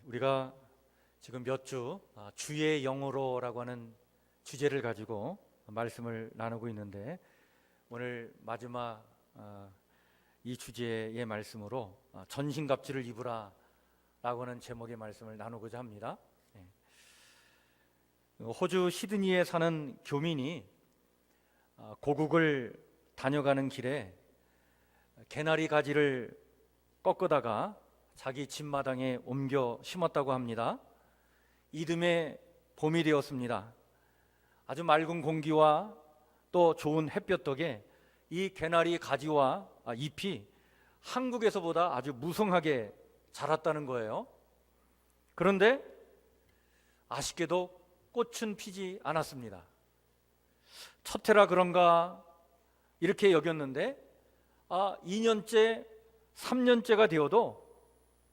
우리가 지금 몇 주 주의 영으로라고 하는 주제를 가지고 말씀을 나누고 있는데, 오늘 마지막 이 주제의 말씀으로 전신갑주를 입으라 라고 하는 제목의 말씀을 나누고자 합니다. 호주 시드니에 사는 교민이 고국을 다녀가는 길에 개나리 가지를 꺾다가 자기 집마당에 옮겨 심었다고 합니다. 이듬해 봄이 되었습니다. 아주 맑은 공기와 또 좋은 햇볕 덕에 이 개나리 가지와 잎이 한국에서보다 아주 무성하게 자랐다는 거예요. 그런데 아쉽게도 꽃은 피지 않았습니다. 첫 해라 그런가 이렇게 여겼는데 2년째, 3년째가 되어도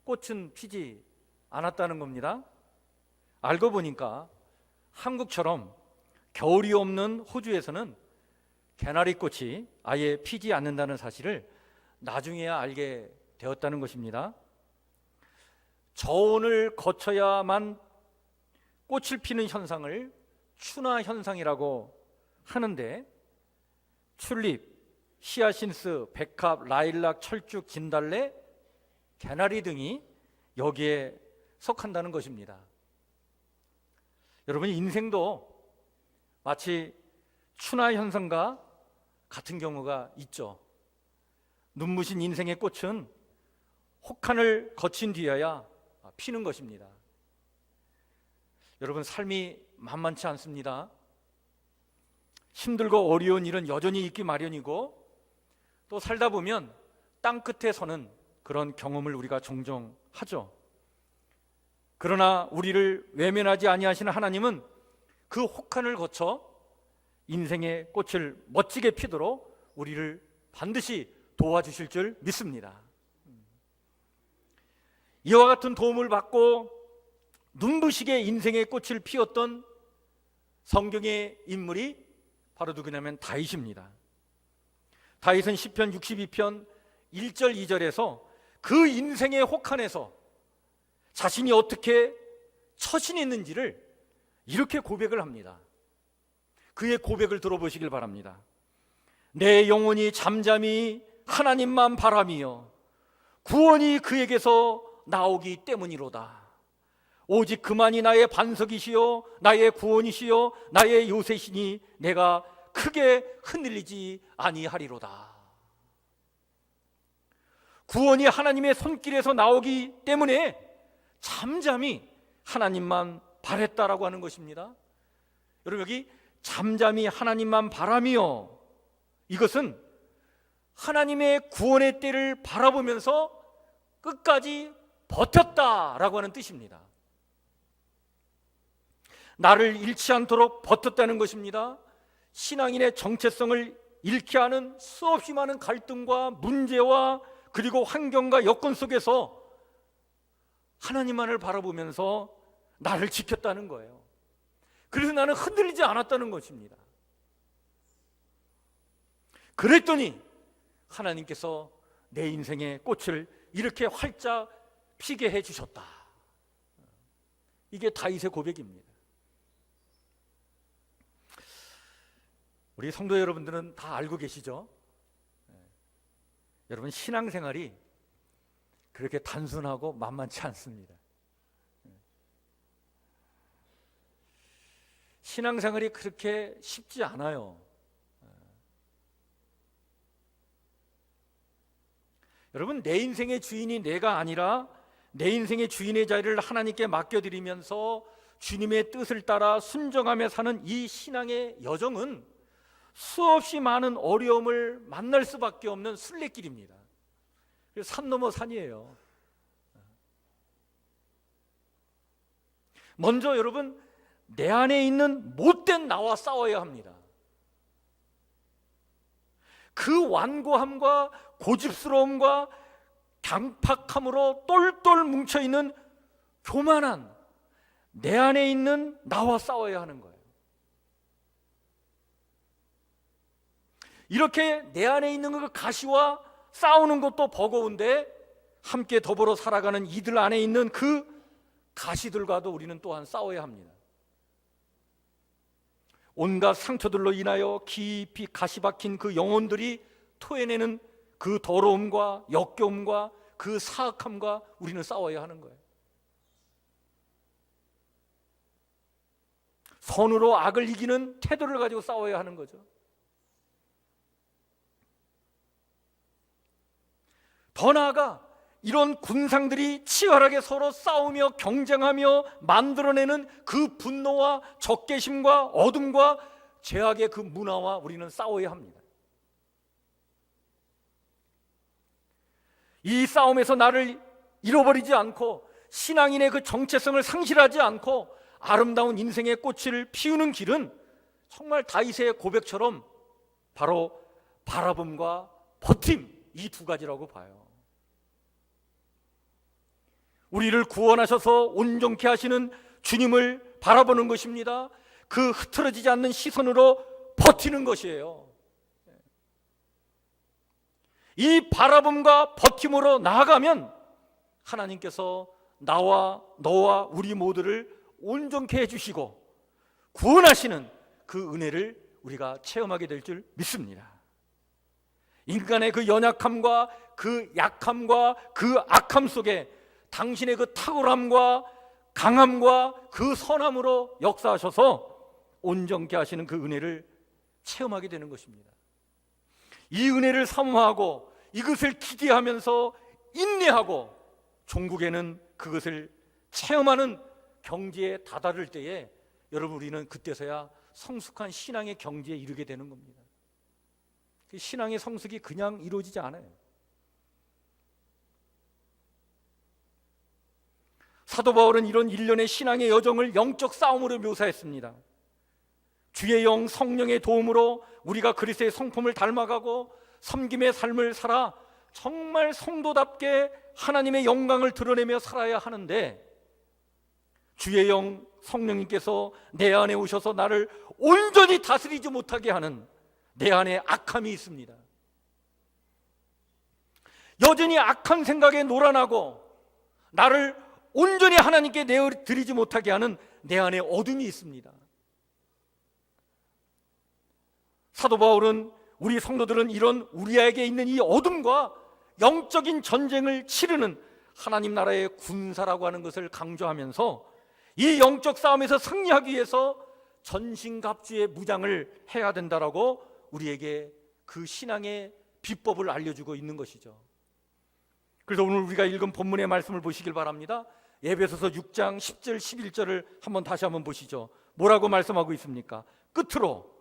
꽃은 피지 않았다는 겁니다. 알고 보니까 한국처럼 겨울이 없는 호주에서는 개나리 꽃이 아예 피지 않는다는 사실을 나중에야 알게 되었다는 것입니다. 저온을 거쳐야만 꽃을 피는 현상을 추나 현상이라고 하는데, 튤립, 히아신스, 백합, 라일락, 철쭉, 진달래, 개나리 등이 여기에 속한다는 것입니다. 여러분, 인생도 마치 추나 현상과 같은 경우가 있죠. 눈부신 인생의 꽃은 혹한을 거친 뒤에야 피는 것입니다. 여러분, 삶이 만만치 않습니다. 힘들고 어려운 일은 여전히 있기 마련이고, 또 살다 보면 땅끝에 서는 그런 경험을 우리가 종종 하죠. 그러나 우리를 외면하지 아니하시는 하나님은 그 혹한을 거쳐 인생의 꽃을 멋지게 피도록 우리를 반드시 도와주실 줄 믿습니다. 이와 같은 도움을 받고 눈부시게 인생의 꽃을 피웠던 성경의 인물이 바로 누구냐면 다윗입니다. 다윗은 시편 62편 1절 2절에서 그 인생의 혹한에서 자신이 어떻게 처신했는지를 이렇게 고백을 합니다. 그의 고백을 들어보시길 바랍니다. 내 영혼이 잠잠히 하나님만 바라며 구원이 그에게서 나오기 때문이로다. 오직 그만이 나의 반석이시요 나의 구원이시요 나의 요새시니 내가 크게 흔들리지 아니하리로다. 구원이 하나님의 손길에서 나오기 때문에 잠잠히 하나님만 바랬다라고 하는 것입니다. 여러분, 여기 잠잠히 하나님만 바라며, 이것은 하나님의 구원의 때를 바라보면서 끝까지 버텼다라고 하는 뜻입니다. 나를 잃지 않도록 버텼다는 것입니다. 신앙인의 정체성을 잃게 하는 수없이 많은 갈등과 문제와 그리고 환경과 여건 속에서 하나님만을 바라보면서 나를 지켰다는 거예요. 그래서 나는 흔들리지 않았다는 것입니다. 그랬더니 하나님께서 내 인생의 꽃을 이렇게 활짝 피게 해주셨다. 이게 다윗의 고백입니다. 우리 성도 여러분들은 다 알고 계시죠? 여러분, 신앙생활이 그렇게 단순하고 만만치 않습니다. 신앙생활이 그렇게 쉽지 않아요. 여러분, 내 인생의 주인이 내가 아니라 내 인생의 주인의 자리를 하나님께 맡겨드리면서 주님의 뜻을 따라 순종하며 사는 이 신앙의 여정은 수없이 많은 어려움을 만날 수밖에 없는 순례길입니다. 산 넘어 산이에요. 먼저 여러분, 내 안에 있는 못된 나와 싸워야 합니다. 그 완고함과 고집스러움과 강팍함으로 똘똘 뭉쳐있는 교만한 내 안에 있는 나와 싸워야 하는 거예요. 이렇게 내 안에 있는 그 가시와 싸우는 것도 버거운데, 함께 더불어 살아가는 이들 안에 있는 그 가시들과도 우리는 또한 싸워야 합니다. 온갖 상처들로 인하여 깊이 가시 박힌 그 영혼들이 토해내는 그 더러움과 역겨움과 그 사악함과 우리는 싸워야 하는 거예요. 선으로 악을 이기는 태도를 가지고 싸워야 하는 거죠. 더 나아가 이런 군상들이 치열하게 서로 싸우며 경쟁하며 만들어내는 그 분노와 적개심과 어둠과 죄악의 그 문화와 우리는 싸워야 합니다. 이 싸움에서 나를 잃어버리지 않고 신앙인의 그 정체성을 상실하지 않고 아름다운 인생의 꽃을 피우는 길은 정말 다윗의 고백처럼 바로 바라봄과 버팀, 이 두 가지라고 봐요. 우리를 구원하셔서 온전케 하시는 주님을 바라보는 것입니다. 그 흐트러지지 않는 시선으로 버티는 것이에요. 이 바라봄과 버팀으로 나아가면 하나님께서 나와 너와 우리 모두를 온전케 해주시고 구원하시는 그 은혜를 우리가 체험하게 될 줄 믿습니다. 인간의 그 연약함과 그 약함과 그 악함 속에 당신의 그 탁월함과 강함과 그 선함으로 역사하셔서 온전케 하시는 그 은혜를 체험하게 되는 것입니다. 이 은혜를 사모하고 이것을 기대하면서 인내하고 종국에는 그것을 체험하는 경지에 다다를 때에 여러분 우리는 그때서야 성숙한 신앙의 경지에 이르게 되는 겁니다. 신앙의 성숙이 그냥 이루어지지 않아요. 사도 바울은 이런 일련의 신앙의 여정을 영적 싸움으로 묘사했습니다. 주의 영 성령의 도움으로 우리가 그리스도의 성품을 닮아가고 섬김의 삶을 살아 정말 성도답게 하나님의 영광을 드러내며 살아야 하는데, 주의 영 성령님께서 내 안에 오셔서 나를 온전히 다스리지 못하게 하는 내 안에 악함이 있습니다. 여전히 악한 생각에 놀아나고 나를 온전히 하나님께 내어드리지 못하게 하는 내 안에 어둠이 있습니다. 사도 바울은 우리 성도들은 이런 우리에게 있는 이 어둠과 영적인 전쟁을 치르는 하나님 나라의 군사라고 하는 것을 강조하면서 이 영적 싸움에서 승리하기 위해서 전신갑주의 무장을 해야 된다라고 우리에게 그 신앙의 비법을 알려주고 있는 것이죠. 그래서 오늘 우리가 읽은 본문의 말씀을 보시길 바랍니다. 에베소서 6장 10절 11절을 다시 한번 보시죠. 뭐라고 말씀하고 있습니까? 끝으로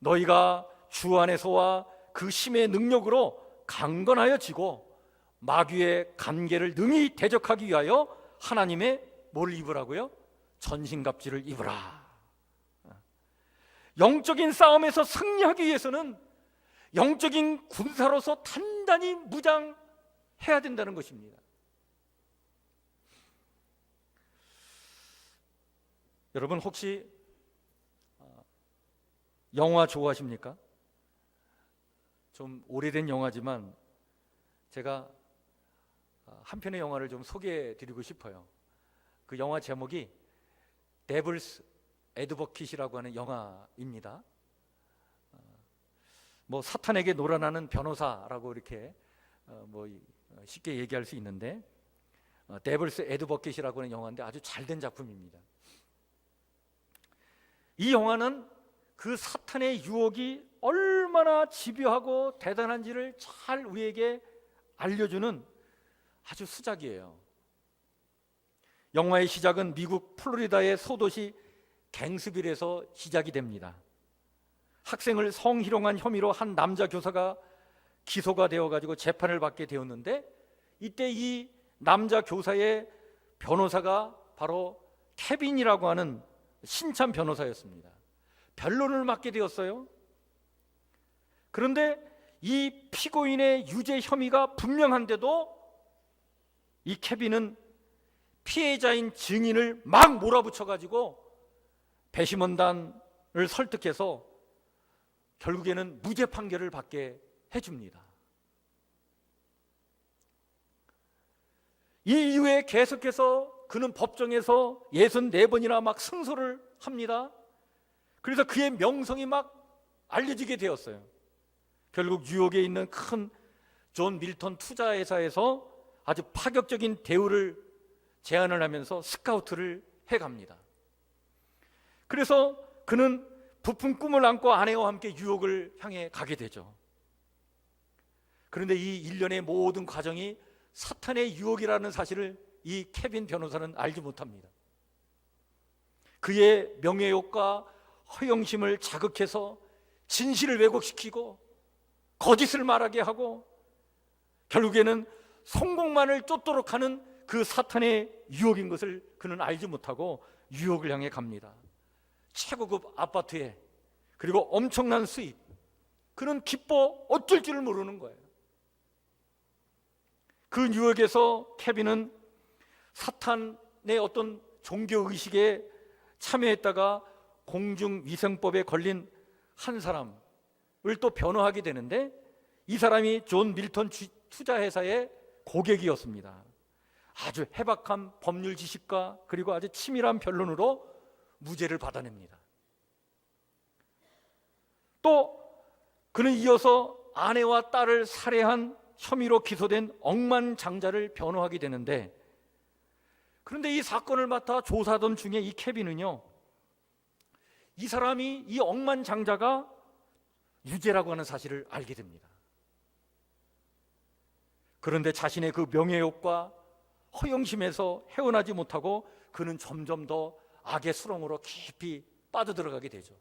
너희가 주 안에서와 그 힘의 능력으로 강건하여 지고 마귀의 간계를 능히 대적하기 위하여 하나님의 뭘 입으라고요? 전신갑주를 입으라. 영적인 싸움에서 승리하기 위해서는 영적인 군사로서 단단히 무장해야 된다는 것입니다. 여러분 혹시 영화 좋아하십니까? 좀 오래된 영화지만 제가 한 편의 영화를 좀 소개해 드리고 싶어요. 그 영화 제목이 데블스 애드버킷이라고 하는 영화입니다. 뭐 사탄에게 놀아나는 변호사라고 이렇게 쉽게 얘기할 수 있는데, 데블스 애드버킷이라고 하는 영화인데 아주 잘된 작품입니다. 이 영화는 그 사탄의 유혹이 얼마나 집요하고 대단한지를 잘 우리에게 알려주는 아주 수작이에요. 영화의 시작은 미국 플로리다의 소도시 갱스빌에서 시작이 됩니다. 학생을 성희롱한 혐의로 한 남자 교사가 기소가 되어가지고 재판을 받게 되었는데, 이때 이 남자 교사의 변호사가 바로 케빈이라고 하는 신참 변호사였습니다. 변론을 맡게 되었어요. 그런데 이 피고인의 유죄 혐의가 분명한데도 이 케빈은 피해자인 증인을 막 몰아붙여가지고 배심원단을 설득해서 결국에는 무죄 판결을 받게 해줍니다. 이 이후에 계속해서 그는 법정에서 64번이나 막 승소를 합니다. 그래서 그의 명성이 막 알려지게 되었어요. 결국 뉴욕에 있는 큰 존 밀턴 투자회사에서 아주 파격적인 대우를 제안을 하면서 스카우트를 해갑니다. 그래서 그는 부푼 꿈을 안고 아내와 함께 뉴욕을 향해 가게 되죠. 그런데 이 일련의 모든 과정이 사탄의 유혹이라는 사실을 이 케빈 변호사는 알지 못합니다. 그의 명예욕과 허영심을 자극해서 진실을 왜곡시키고 거짓을 말하게 하고 결국에는 성공만을 쫓도록 하는 그 사탄의 유혹인 것을 그는 알지 못하고 뉴욕을 향해 갑니다. 최고급 아파트에, 그리고 엄청난 수입. 그는 기뻐 어쩔 줄을 모르는 거예요. 그 뉴욕에서 케빈은 사탄의 어떤 종교의식에 참여했다가 공중위생법에 걸린 한 사람을 또 변호하게 되는데, 이 사람이 존 밀턴 투자회사의 고객이었습니다. 아주 해박한 법률 지식과 그리고 아주 치밀한 변론으로 무죄를 받아냅니다. 또 그는 이어서 아내와 딸을 살해한 혐의로 기소된 억만장자를 변호하게 되는데, 그런데 이 사건을 맡아 조사하던 중에 이 케빈은요, 이 사람이 이 억만장자가 유죄라고 하는 사실을 알게 됩니다. 그런데 자신의 그 명예욕과 허영심에서 헤어나지 못하고 그는 점점 더 악의 수렁으로 깊이 빠져들어가게 되죠.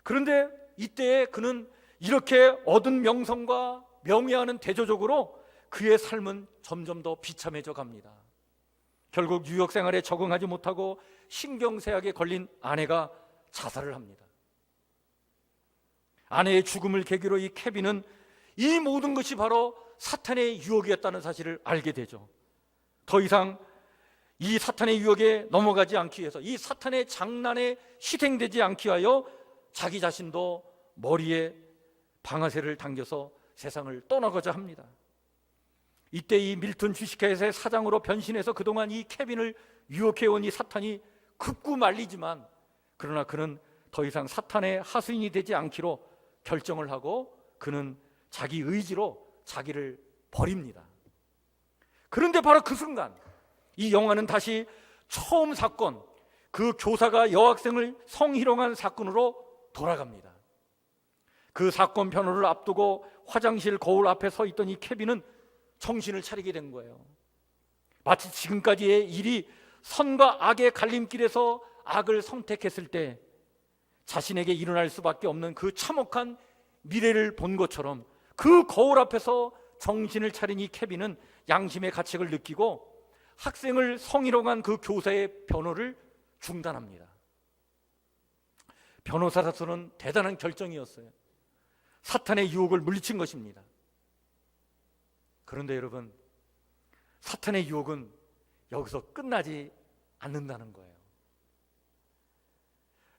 그런데 이때에 그는 이렇게 얻은 명성과 명예와는 대조적으로 그의 삶은 점점 더 비참해져 갑니다. 결국 뉴욕 생활에 적응하지 못하고 신경쇠약에 걸린 아내가 자살을 합니다. 아내의 죽음을 계기로 이 케빈은 이 모든 것이 바로 사탄의 유혹이었다는 사실을 알게 되죠. 더 이상 이 사탄의 유혹에 넘어가지 않기 위해서, 이 사탄의 장난에 희생되지 않기 위하여 자기 자신도 머리에 방아쇠를 당겨서 세상을 떠나고자 합니다. 이때 이 밀턴 주식회사의 사장으로 변신해서 그동안 이 케빈을 유혹해온 이 사탄이 극구 말리지만, 그러나 그는 더 이상 사탄의 하수인이 되지 않기로 결정을 하고 그는 자기 의지로 자기를 버립니다. 그런데 바로 그 순간 이 영화는 다시 처음 사건, 그 교사가 여학생을 성희롱한 사건으로 돌아갑니다. 그 사건 변호를 앞두고 화장실 거울 앞에 서 있던 이 케빈은 정신을 차리게 된 거예요. 마치 지금까지의 일이 선과 악의 갈림길에서 악을 선택했을 때 자신에게 일어날 수밖에 없는 그 참혹한 미래를 본 것처럼 그 거울 앞에서 정신을 차린 이 케빈은 양심의 가책을 느끼고 학생을 성희롱한 그 교사의 변호를 중단합니다. 변호사로서는 대단한 결정이었어요. 사탄의 유혹을 물리친 것입니다. 그런데 여러분, 사탄의 유혹은 여기서 끝나지 않는다는 거예요.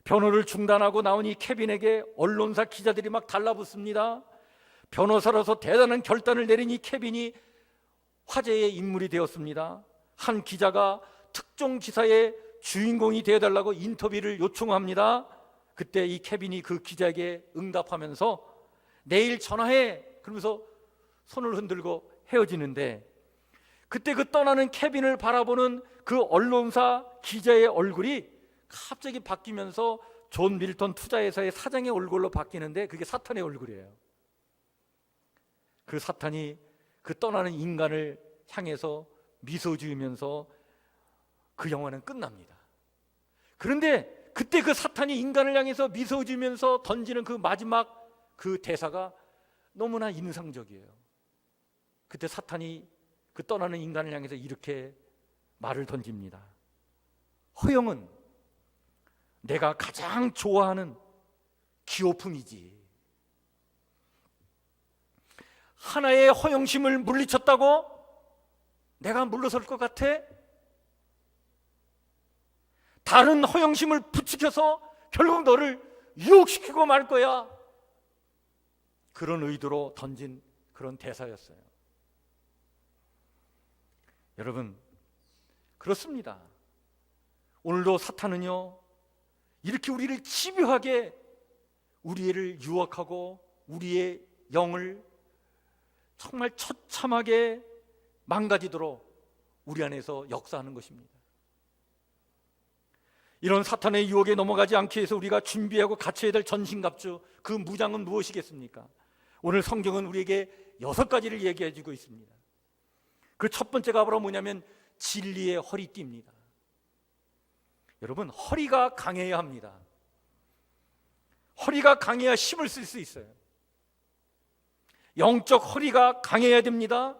변호를 중단하고 나온 이 케빈에게 언론사 기자들이 막 달라붙습니다. 변호사로서 대단한 결단을 내린 이 케빈이 화제의 인물이 되었습니다. 한 기자가 특정 기사의 주인공이 되어달라고 인터뷰를 요청합니다. 그때 이 케빈이 그 기자에게 응답하면서 내일 전화해, 그러면서 손을 흔들고 헤어지는데, 그때 그 떠나는 케빈을 바라보는 그 언론사 기자의 얼굴이 갑자기 바뀌면서 존 밀턴 투자회사의 사장의 얼굴로 바뀌는데, 그게 사탄의 얼굴이에요. 그 사탄이 그 떠나는 인간을 향해서 미소 지으면서 그 영화는 끝납니다. 그런데 그때 그 사탄이 인간을 향해서 미소 지으면서 던지는 그 마지막 그 대사가 너무나 인상적이에요. 그때 사탄이 그 떠나는 인간을 향해서 이렇게 말을 던집니다. 허영은 내가 가장 좋아하는 기호품이지. 하나의 허영심을 물리쳤다고 내가 물러설 것 같아? 다른 허영심을 부추겨서 결국 너를 유혹시키고 말 거야. 그런 의도로 던진 그런 대사였어요. 여러분, 그렇습니다. 오늘도 사탄은요, 이렇게 우리를 집요하게 우리를 유혹하고 우리의 영을 정말 처참하게 망가지도록 우리 안에서 역사하는 것입니다. 이런 사탄의 유혹에 넘어가지 않기 위해서 우리가 준비하고 갖춰야 될 전신갑주, 그 무장은 무엇이겠습니까? 오늘 성경은 우리에게 6가지를 얘기해 주고 있습니다. 그 첫 번째가 바로 뭐냐면 진리의 허리띠입니다. 여러분, 허리가 강해야 합니다. 허리가 강해야 힘을 쓸 수 있어요. 영적 허리가 강해야 됩니다.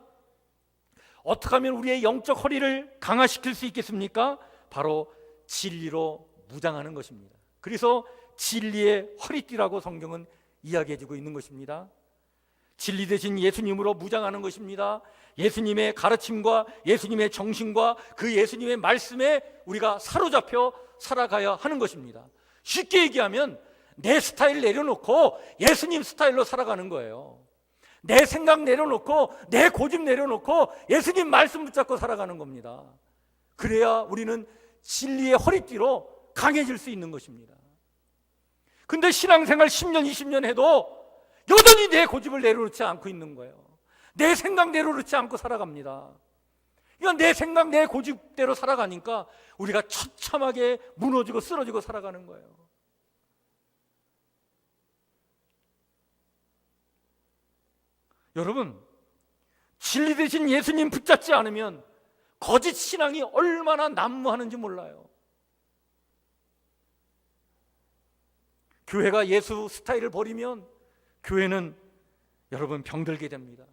어떻게 하면 우리의 영적 허리를 강화시킬 수 있겠습니까? 바로 진리로 무장하는 것입니다. 그래서 진리의 허리띠라고 성경은 이야기해주고 있는 것입니다. 진리 대신 예수님으로 무장하는 것입니다. 예수님의 가르침과 예수님의 정신과 그 예수님의 말씀에 우리가 사로잡혀 살아가야 하는 것입니다. 쉽게 얘기하면 내 스타일 내려놓고 예수님 스타일로 살아가는 거예요. 내 생각 내려놓고 내 고집 내려놓고 예수님 말씀 붙잡고 살아가는 겁니다. 그래야 우리는 진리의 허리띠로 강해질 수 있는 것입니다. 근데 신앙생활 10년 20년 해도 여전히 내 고집을 내려놓지 않고 있는 거예요. 내 생각 내려놓지 않고 살아갑니다. 그러니까 내 생각 내 고집대로 살아가니까 우리가 처참하게 무너지고 쓰러지고 살아가는 거예요. 여러분, 진리 대신 예수님 붙잡지 않으면 거짓 신앙이 얼마나 난무하는지 몰라요. 교회가 예수 스타일을 버리면 교회는 여러분 병들게 됩니다.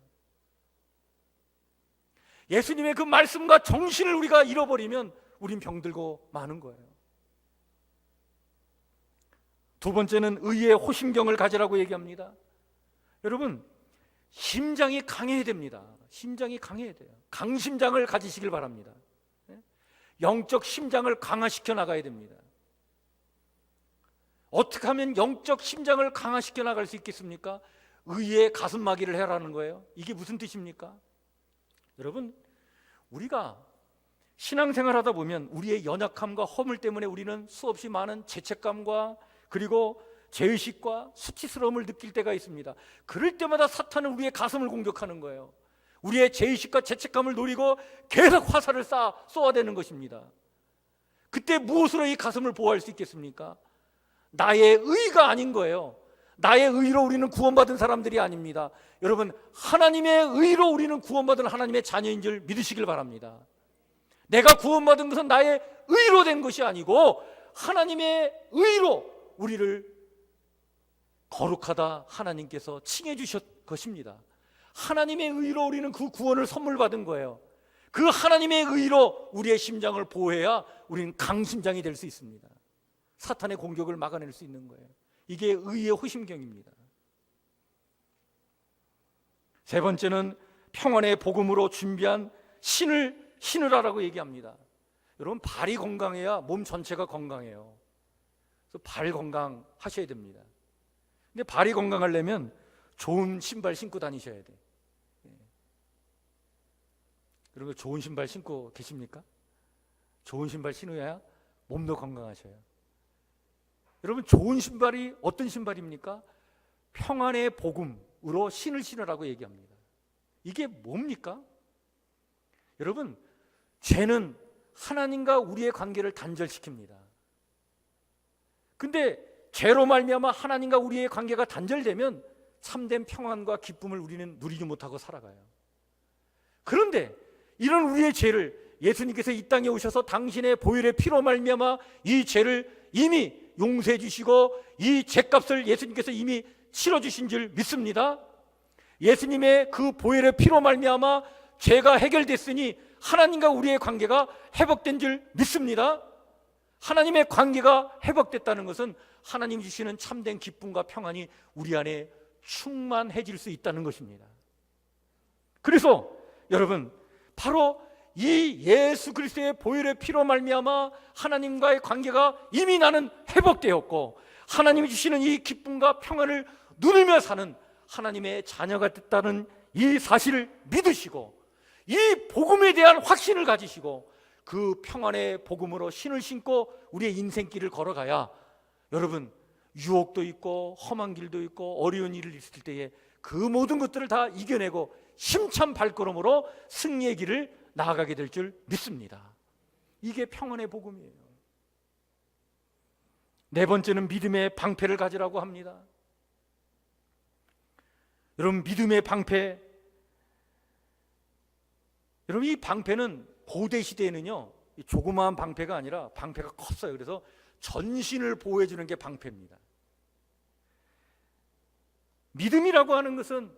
예수님의 그 말씀과 정신을 우리가 잃어버리면 우린 병들고 마는 거예요. 두 번째는 의의 호심경을 가지라고 얘기합니다. 여러분, 심장이 강해야 됩니다. 심장이 강해야 돼요. 강심장을 가지시길 바랍니다. 영적 심장을 강화시켜 나가야 됩니다. 어떻게 하면 영적 심장을 강화시켜 나갈 수 있겠습니까? 의의 가슴막이를 해라는 거예요. 이게 무슨 뜻입니까? 여러분, 우리가 신앙생활 하다 보면 우리의 연약함과 허물 때문에 우리는 수없이 많은 죄책감과 그리고 죄의식과 수치스러움을 느낄 때가 있습니다. 그럴 때마다 사탄은 우리의 가슴을 공격하는 거예요. 우리의 죄의식과 죄책감을 노리고 계속 화살을 쏘아대는 것입니다. 그때 무엇으로 이 가슴을 보호할 수 있겠습니까? 나의 의가 아닌 거예요. 나의 의로 우리는 구원받은 사람들이 아닙니다. 여러분, 하나님의 의로 우리는 구원받은 하나님의 자녀인 줄 믿으시길 바랍니다. 내가 구원받은 것은 나의 의로 된 것이 아니고 하나님의 의로 우리를 거룩하다 하나님께서 칭해 주셨 것입니다. 하나님의 의로 우리는 그 구원을 선물 받은 거예요. 그 하나님의 의로 우리의 심장을 보호해야 우리는 강심장이 될 수 있습니다. 사탄의 공격을 막아낼 수 있는 거예요. 이게 의의 호심경입니다. 세 번째는 평안의 복음으로 준비한 신으라라고 얘기합니다. 여러분, 발이 건강해야 몸 전체가 건강해요. 그래서 발 건강하셔야 됩니다. 근데 발이 건강하려면 좋은 신발 신고 다니셔야 돼. 여러분, 좋은 신발 신고 계십니까? 좋은 신발 신어야 몸도 건강하셔요. 여러분, 좋은 신발이 어떤 신발입니까? 평안의 복음으로 신으라고 얘기합니다. 이게 뭡니까? 여러분, 죄는 하나님과 우리의 관계를 단절시킵니다. 근데 죄로 말미암아 하나님과 우리의 관계가 단절되면 참된 평안과 기쁨을 우리는 누리지 못하고 살아가요. 그런데 이런 우리의 죄를 예수님께서 이 땅에 오셔서 당신의 보혈의 피로 말미암아 이 죄를 이미 용서해 주시고 이 죄값을 예수님께서 이미 치러 주신 줄 믿습니다. 예수님의 그 보혈의 피로 말미암아 죄가 해결됐으니 하나님과 우리의 관계가 회복된 줄 믿습니다. 하나님의 관계가 회복됐다는 것은 하나님 주시는 참된 기쁨과 평안이 우리 안에 충만해질 수 있다는 것입니다. 그래서 여러분, 바로 이 예수 그리스도의 보혈의 피로 말미암아 하나님과의 관계가 이미 나는 회복되었고 하나님이 주시는 이 기쁨과 평안을 누리며 사는 하나님의 자녀가 됐다는 이 사실을 믿으시고 이 복음에 대한 확신을 가지시고 그 평안의 복음으로 신을 신고 우리의 인생길을 걸어가야 여러분 유혹도 있고 험한 길도 있고 어려운 일을 있을 때에 그 모든 것들을 다 이겨내고 힘찬 발걸음으로 승리의 길을 나아가게 될 줄 믿습니다. 이게 평안의 복음이에요. 네 번째는 믿음의 방패를 가지라고 합니다. 여러분, 믿음의 방패, 여러분 이 방패는 고대 시대에는요 조그마한 방패가 아니라 방패가 컸어요. 그래서 전신을 보호해 주는 게 방패입니다. 믿음이라고 하는 것은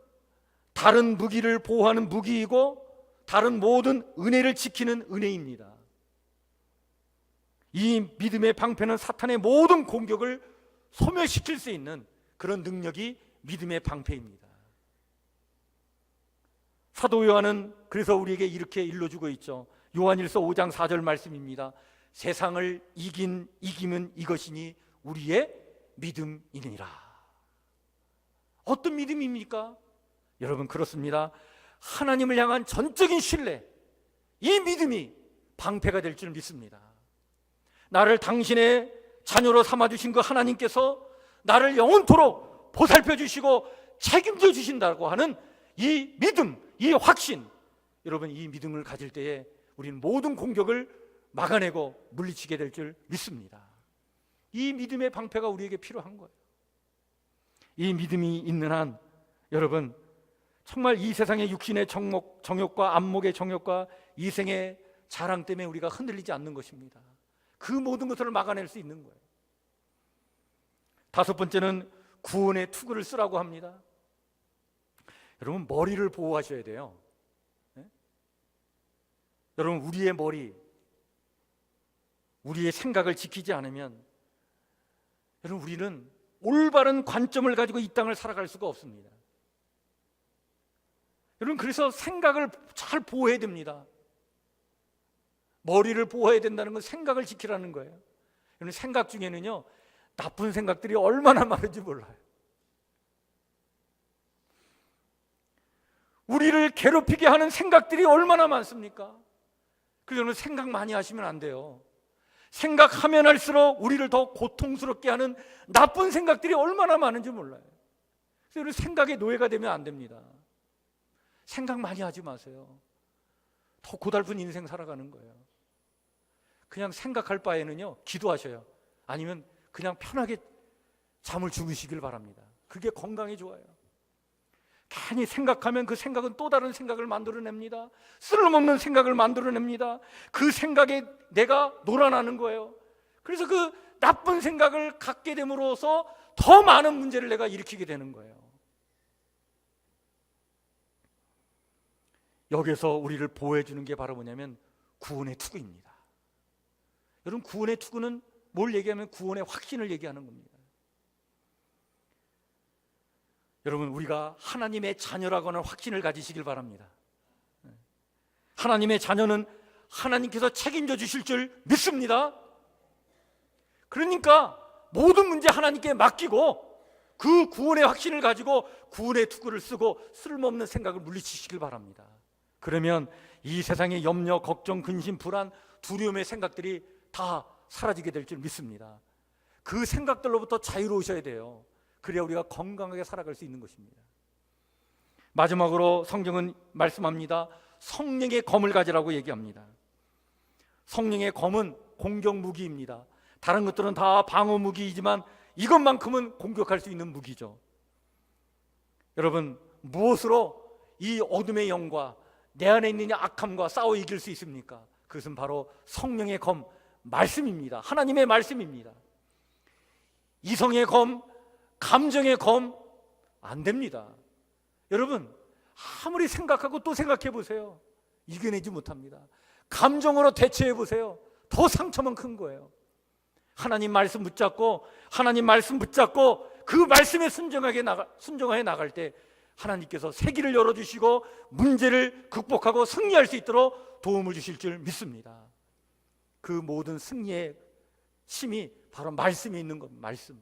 다른 무기를 보호하는 무기이고 다른 모든 은혜를 지키는 은혜입니다. 이 믿음의 방패는 사탄의 모든 공격을 소멸시킬 수 있는 그런 능력이 믿음의 방패입니다. 사도 요한은 그래서 우리에게 이렇게 일러주고 있죠. 요한일서 5장 4절 말씀입니다. 세상을 이김은 이것이니 우리의 믿음이니라. 어떤 믿음입니까? 여러분 그렇습니다. 하나님을 향한 전적인 신뢰, 이 믿음이 방패가 될 줄 믿습니다. 나를 당신의 자녀로 삼아주신 그 하나님께서 나를 영원토록 보살펴 주시고 책임져 주신다고 하는 이 믿음, 이 확신, 여러분 이 믿음을 가질 때에 우리는 모든 공격을 막아내고 물리치게 될 줄 믿습니다. 이 믿음의 방패가 우리에게 필요한 거예요. 이 믿음이 있는 한 여러분 정말 이 세상의 육신의 정욕과 안목의 정욕과 이생의 자랑 때문에 우리가 흔들리지 않는 것입니다. 그 모든 것들을 막아낼 수 있는 거예요. 다섯 번째는 구원의 투구를 쓰라고 합니다. 여러분 머리를 보호하셔야 돼요. 네? 여러분 우리의 머리, 우리의 생각을 지키지 않으면 여러분 우리는 올바른 관점을 가지고 이 땅을 살아갈 수가 없습니다. 여러분 그래서 생각을 잘 보호해야 됩니다. 머리를 보호해야 된다는 건 생각을 지키라는 거예요. 여러분 생각 중에는요 나쁜 생각들이 얼마나 많은지 몰라요. 우리를 괴롭히게 하는 생각들이 얼마나 많습니까? 그래서 여러분 생각 많이 하시면 안 돼요. 생각하면 할수록 우리를 더 고통스럽게 하는 나쁜 생각들이 얼마나 많은지 몰라요. 그래서 여러분 생각의 노예가 되면 안 됩니다. 생각 많이 하지 마세요. 더 고달픈 인생 살아가는 거예요. 그냥 생각할 바에는요 기도하셔요. 아니면 그냥 편하게 잠을 주무시길 바랍니다. 그게 건강에 좋아요. 괜히 생각하면 그 생각은 또 다른 생각을 만들어냅니다. 쓸모없는 생각을 만들어냅니다. 그 생각에 내가 놀아나는 거예요. 그래서 그 나쁜 생각을 갖게 됨으로써 더 많은 문제를 내가 일으키게 되는 거예요. 여기서 우리를 보호해 주는 게 바로 뭐냐면 구원의 투구입니다. 여러분 구원의 투구는 뭘 얘기하면 구원의 확신을 얘기하는 겁니다. 여러분 우리가 하나님의 자녀라고 하는 확신을 가지시길 바랍니다. 하나님의 자녀는 하나님께서 책임져 주실 줄 믿습니다. 그러니까 모든 문제 하나님께 맡기고 그 구원의 확신을 가지고 구원의 투구를 쓰고 쓸모없는 생각을 물리치시길 바랍니다. 그러면 이 세상의 염려, 걱정, 근심, 불안, 두려움의 생각들이 다 사라지게 될 줄 믿습니다. 그 생각들로부터 자유로우셔야 돼요. 그래야 우리가 건강하게 살아갈 수 있는 것입니다. 마지막으로 성경은 말씀합니다. 성령의 검을 가지라고 얘기합니다. 성령의 검은 공격 무기입니다. 다른 것들은 다 방어 무기이지만 이것만큼은 공격할 수 있는 무기죠. 여러분 무엇으로 이 어둠의 영과 내 안에 있는 악함과 싸워 이길 수 있습니까? 그것은 바로 성령의 검, 말씀입니다. 하나님의 말씀입니다. 이성의 검, 감정의 검 안 됩니다. 여러분 아무리 생각하고 또 생각해 보세요. 이겨내지 못합니다. 감정으로 대처해 보세요. 더 상처만 큰 거예요. 하나님 말씀 붙잡고 그 말씀에 순종해 나갈 때 하나님께서 세기를 열어주시고 문제를 극복하고 승리할 수 있도록 도움을 주실 줄 믿습니다. 그 모든 승리의 힘이 바로 말씀에 있는 것, 말씀.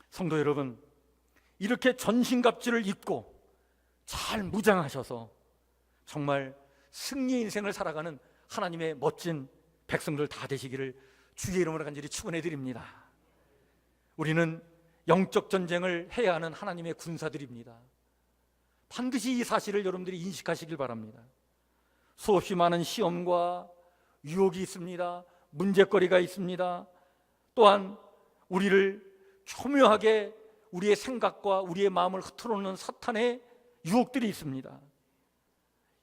성도 여러분, 이렇게 전신갑주를 입고 잘 무장하셔서 정말 승리의 인생을 살아가는 하나님의 멋진 백성들 다 되시기를 주의 이름으로 간절히 축원해 드립니다. 우리는 영적 전쟁을 해야 하는 하나님의 군사들입니다. 반드시 이 사실을 여러분들이 인식하시길 바랍니다. 수없이 많은 시험과 유혹이 있습니다. 문제거리가 있습니다. 또한 우리를 교묘하게 우리의 생각과 우리의 마음을 흐트러놓는 사탄의 유혹들이 있습니다.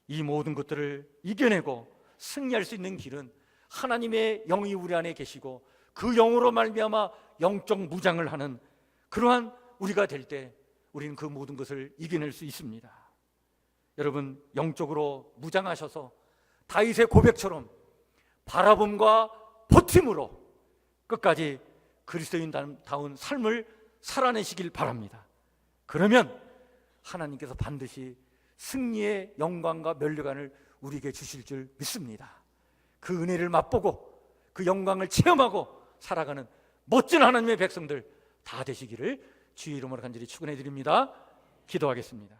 이 모든 것들을 이겨내고 승리할 수 있는 길은 하나님의 영이 우리 안에 계시고 그 영으로 말미암아 영적 무장을 하는 그러한 우리가 될 때 우리는 그 모든 것을 이겨낼 수 있습니다. 여러분, 영적으로 무장하셔서 다윗의 고백처럼 바라봄과 버팀으로 끝까지 그리스도인다운 삶을 살아내시길 바랍니다. 그러면 하나님께서 반드시 승리의 영광과 면류관을 우리에게 주실 줄 믿습니다. 그 은혜를 맛보고 그 영광을 체험하고 살아가는 멋진 하나님의 백성들 다 되시기를 주의 이름으로 간절히 축원해 드립니다. 기도하겠습니다.